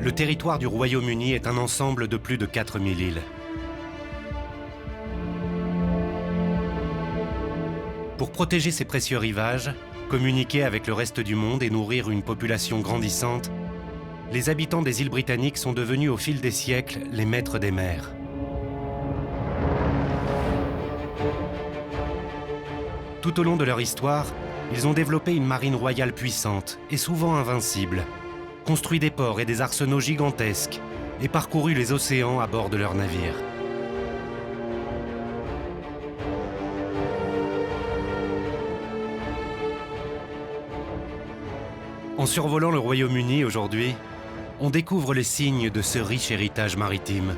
Le territoire du Royaume-Uni est un ensemble de plus de 4000 îles. Pour protéger ces précieux rivages, communiquer avec le reste du monde et nourrir une population grandissante, les habitants des îles britanniques sont devenus au fil des siècles les maîtres des mers. Tout au long de leur histoire, ils ont développé une marine royale puissante et souvent invincible, construit des ports et des arsenaux gigantesques et parcouru les océans à bord de leurs navires. En survolant le Royaume-Uni aujourd'hui, on découvre les signes de ce riche héritage maritime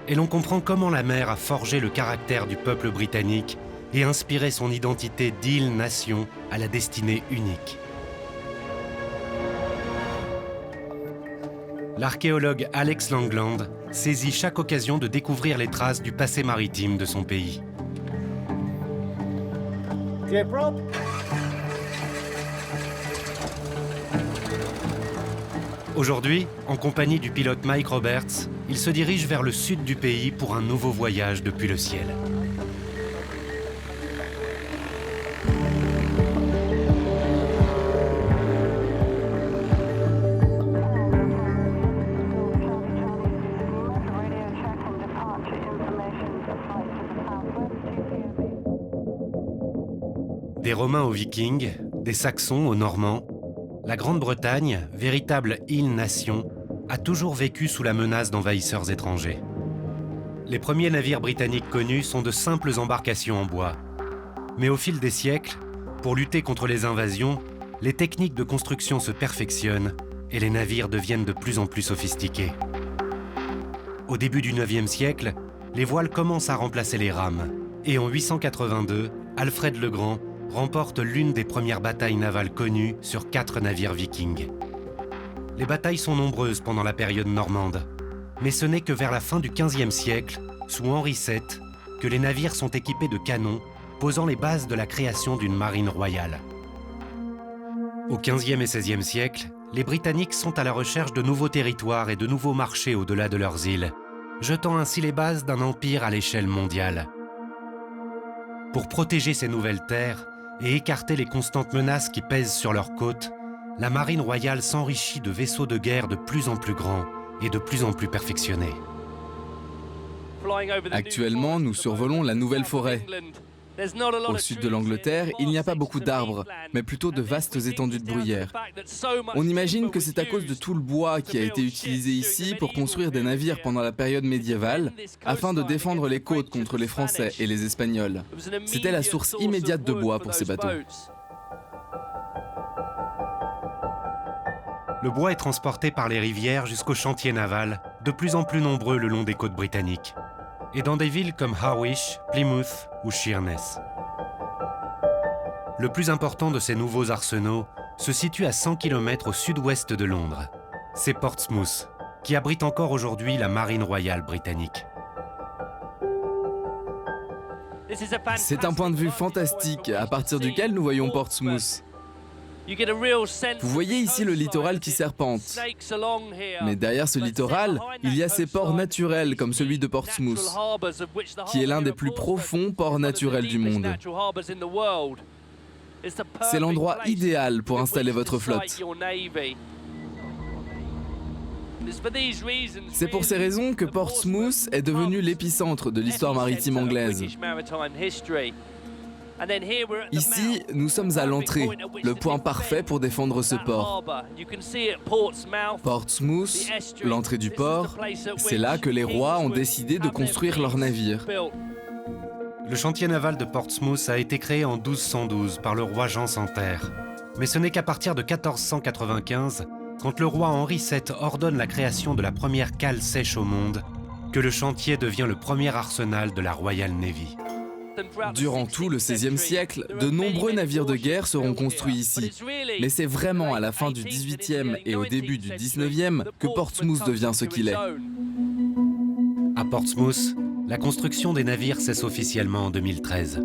et l'on comprend comment la mer a forgé le caractère du peuple britannique et inspiré son identité d'île-nation à la destinée unique. L'archéologue Alex Langland saisit chaque occasion de découvrir les traces du passé maritime de son pays. Aujourd'hui, en compagnie du pilote Mike Roberts, il se dirige vers le sud du pays pour un nouveau voyage depuis le ciel. Des Romains aux Vikings, des Saxons aux Normands, la Grande-Bretagne, véritable île-nation, a toujours vécu sous la menace d'envahisseurs étrangers. Les premiers navires britanniques connus sont de simples embarcations en bois. Mais au fil des siècles, pour lutter contre les invasions, les techniques de construction se perfectionnent et les navires deviennent de plus en plus sophistiqués. Au début du IXe siècle, les voiles commencent à remplacer les rames. Et en 882, Alfred le Grand remporte l'une des premières batailles navales connues sur 4 navires vikings. Les batailles sont nombreuses pendant la période normande, mais ce n'est que vers la fin du XVe siècle, sous Henri VII, que les navires sont équipés de canons, posant les bases de la création d'une marine royale. Au XVe et XVIe siècle, les Britanniques sont à la recherche de nouveaux territoires et de nouveaux marchés au-delà de leurs îles, jetant ainsi les bases d'un empire à l'échelle mondiale. Pour protéger ces nouvelles terres, et écarter les constantes menaces qui pèsent sur leurs côtes, la marine royale s'enrichit de vaisseaux de guerre de plus en plus grands et de plus en plus perfectionnés. Actuellement, nous survolons la Nouvelle Forêt. Au sud de l'Angleterre, il n'y a pas beaucoup d'arbres, mais plutôt de vastes étendues de bruyères. On imagine que c'est à cause de tout le bois qui a été utilisé ici pour construire des navires pendant la période médiévale, afin de défendre les côtes contre les Français et les Espagnols. C'était la source immédiate de bois pour ces bateaux. Le bois est transporté par les rivières jusqu'aux chantiers navals, de plus en plus nombreux le long des côtes britanniques, et dans des villes comme Harwich, Plymouth ou Sheerness. Le plus important de ces nouveaux arsenaux se situe à 100 km au sud-ouest de Londres. C'est Portsmouth, qui abrite encore aujourd'hui la marine royale britannique. C'est un point de vue fantastique, à partir duquel nous voyons Portsmouth. Vous voyez ici le littoral qui serpente. Mais derrière ce littoral, il y a ces ports naturels comme celui de Portsmouth, qui est l'un des plus profonds ports naturels du monde. C'est l'endroit idéal pour installer votre flotte. C'est pour ces raisons que Portsmouth est devenu l'épicentre de l'histoire maritime anglaise. Ici, nous sommes à l'entrée, le point parfait pour défendre ce port. Portsmouth, l'entrée du port, c'est là que les rois ont décidé de construire leurs navires. Le chantier naval de Portsmouth a été créé en 1212 par le roi Jean sans Terre. Mais ce n'est qu'à partir de 1495, quand le roi Henri VII ordonne la création de la première cale sèche au monde, que le chantier devient le premier arsenal de la Royal Navy. Durant tout le XVIe siècle, de nombreux navires de guerre seront construits ici. Mais c'est vraiment à la fin du XVIIIe et au début du XIXe que Portsmouth devient ce qu'il est. À Portsmouth, la construction des navires cesse officiellement en 2013.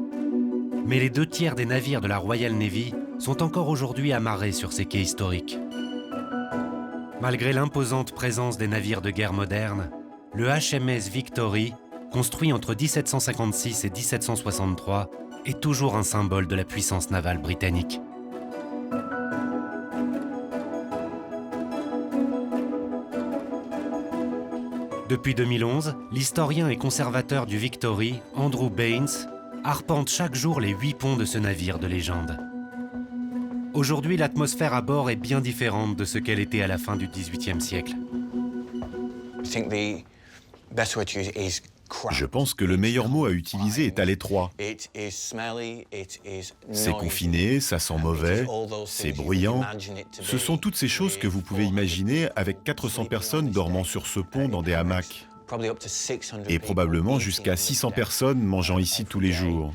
Mais les 2/3 des navires de la Royal Navy sont encore aujourd'hui amarrés sur ces quais historiques. Malgré l'imposante présence des navires de guerre modernes, le HMS Victory, construit entre 1756 et 1763, est toujours un symbole de la puissance navale britannique. Depuis 2011, l'historien et conservateur du Victory, Andrew Baines, arpente chaque jour les 8 ponts de ce navire de légende. Aujourd'hui, l'atmosphère à bord est bien différente de ce qu'elle était à la fin du XVIIIe siècle. Je pense que le meilleur mot à utiliser est à l'étroit. C'est confiné, ça sent mauvais, c'est bruyant. Ce sont toutes ces choses que vous pouvez imaginer avec 400 personnes dormant sur ce pont dans des hamacs. Et probablement jusqu'à 600 personnes mangeant ici tous les jours.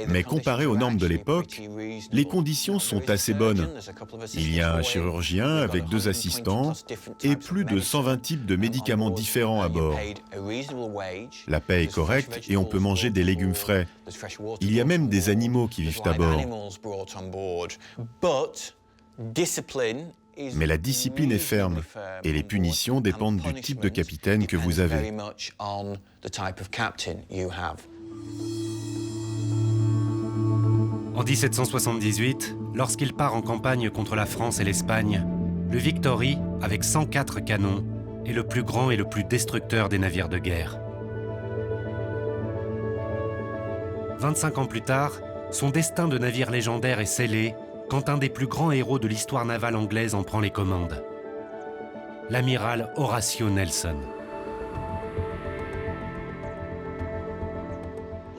Mais comparé aux normes de l'époque, les conditions sont assez bonnes. Il y a un chirurgien avec 2 assistants et plus de 120 types de médicaments différents à bord. La paie est correcte et on peut manger des légumes frais. Il y a même des animaux qui vivent à bord. Mais la discipline est ferme et les punitions dépendent du type de capitaine que vous avez. En 1778, lorsqu'il part en campagne contre la France et l'Espagne, le Victory, avec 104 canons, est le plus grand et le plus destructeur des navires de guerre. 25 ans plus tard, son destin de navire légendaire est scellé quand un des plus grands héros de l'histoire navale anglaise en prend les commandes. L'amiral Horatio Nelson.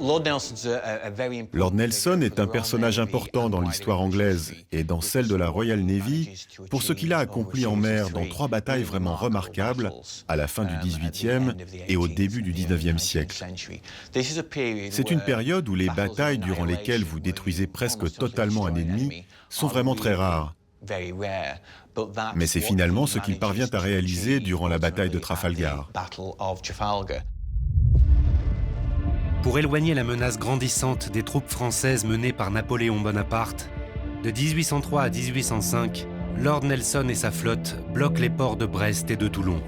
Lord Nelson est un personnage important dans l'histoire anglaise et dans celle de la Royal Navy pour ce qu'il a accompli en mer dans 3 batailles vraiment remarquables à la fin du XVIIIe et au début du XIXe siècle. C'est une période où les batailles durant lesquelles vous détruisez presque totalement un ennemi sont vraiment très rares. Mais c'est finalement ce qu'il parvient à réaliser durant la bataille de Trafalgar. Pour éloigner la menace grandissante des troupes françaises menées par Napoléon Bonaparte, de 1803 à 1805, Lord Nelson et sa flotte bloquent les ports de Brest et de Toulon.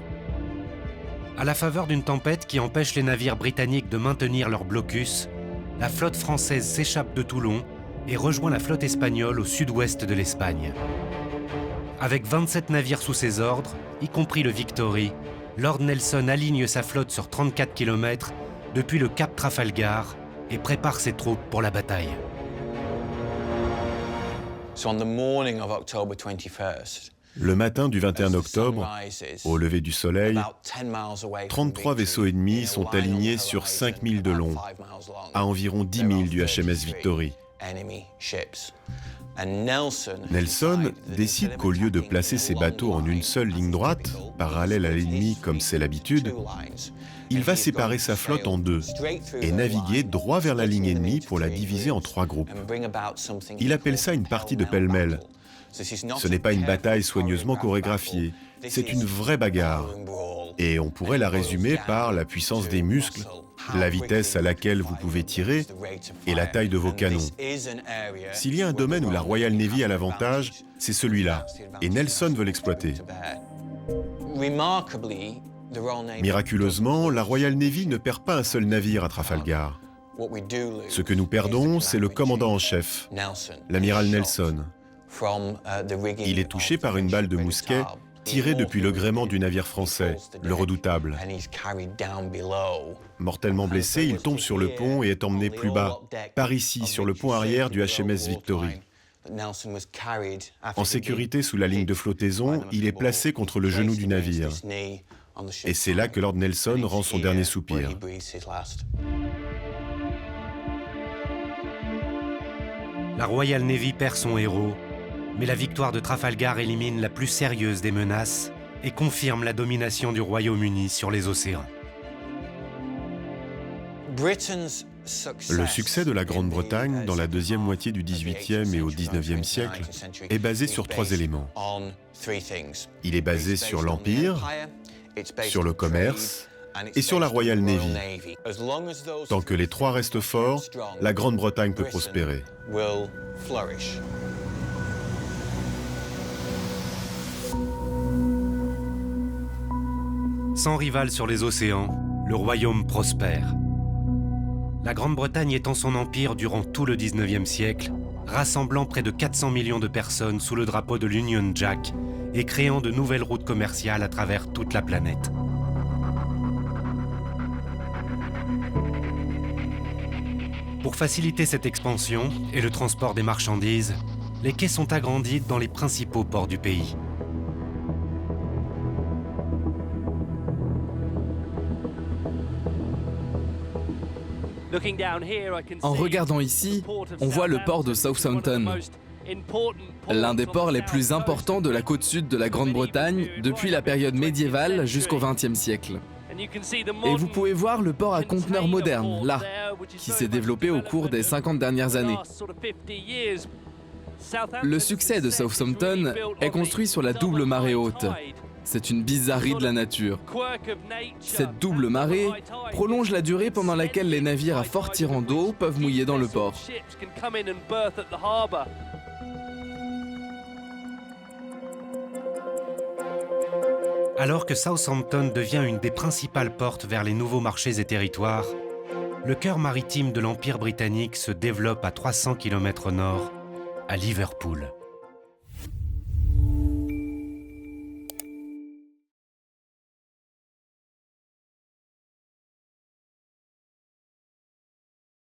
À la faveur d'une tempête qui empêche les navires britanniques de maintenir leur blocus, la flotte française s'échappe de Toulon et rejoint la flotte espagnole au sud-ouest de l'Espagne. Avec 27 navires sous ses ordres, y compris le Victory, Lord Nelson aligne sa flotte sur 34 km depuis le cap Trafalgar et prépare ses troupes pour la bataille. Le matin du 21 octobre, au lever du soleil, 33 vaisseaux ennemis sont alignés sur 5 milles de long, à environ 10 milles du HMS Victory. Nelson décide qu'au lieu de placer ses bateaux en une seule ligne droite, parallèle à l'ennemi comme c'est l'habitude, il va séparer sa flotte en 2 et naviguer droit vers la ligne ennemie pour la diviser en 3 groupes. Il appelle ça une partie de pêle-mêle. Ce n'est pas une bataille soigneusement chorégraphiée, c'est une vraie bagarre. Et on pourrait la résumer par la puissance des muscles, la vitesse à laquelle vous pouvez tirer et la taille de vos canons. S'il y a un domaine où la Royal Navy a l'avantage, c'est celui-là, et Nelson veut l'exploiter. Miraculeusement, la Royal Navy ne perd pas un seul navire à Trafalgar. Ce que nous perdons, c'est le commandant en chef, l'amiral Nelson. Il est touché par une balle de mousquet tirée depuis le gréement du navire français, le Redoutable. Mortellement blessé, il tombe sur le pont et est emmené plus bas, par ici, sur le pont arrière du HMS Victory. En sécurité sous la ligne de flottaison, il est placé contre le genou du navire. Et c'est là que Lord Nelson rend son dernier soupir. La Royal Navy perd son héros, mais la victoire de Trafalgar élimine la plus sérieuse des menaces et confirme la domination du Royaume-Uni sur les océans. Le succès de la Grande-Bretagne dans la deuxième moitié du XVIIIe et au XIXe siècle est basé sur 3 éléments. Il est basé sur l'Empire, sur le commerce et sur la Royal Navy. Tant que les 3 restent forts, la Grande-Bretagne peut prospérer. Sans rival sur les océans, le royaume prospère. La Grande-Bretagne étend son empire durant tout le 19e siècle, rassemblant près de 400 millions de personnes sous le drapeau de l'Union Jack et créant de nouvelles routes commerciales à travers toute la planète. Pour faciliter cette expansion et le transport des marchandises, les quais sont agrandis dans les principaux ports du pays. En regardant ici, on voit le port de Southampton, l'un des ports les plus importants de la côte sud de la Grande-Bretagne depuis la période médiévale jusqu'au XXe siècle. Et vous pouvez voir le port à conteneurs moderne, là, qui s'est développé au cours des 50 dernières années. Le succès de Southampton est construit sur la double marée haute. C'est une bizarrerie de la nature. Cette double marée prolonge la durée pendant laquelle les navires à fort tirant d'eau peuvent mouiller dans le port. Alors que Southampton devient une des principales portes vers les nouveaux marchés et territoires, le cœur maritime de l'Empire britannique se développe à 300 km au nord, à Liverpool.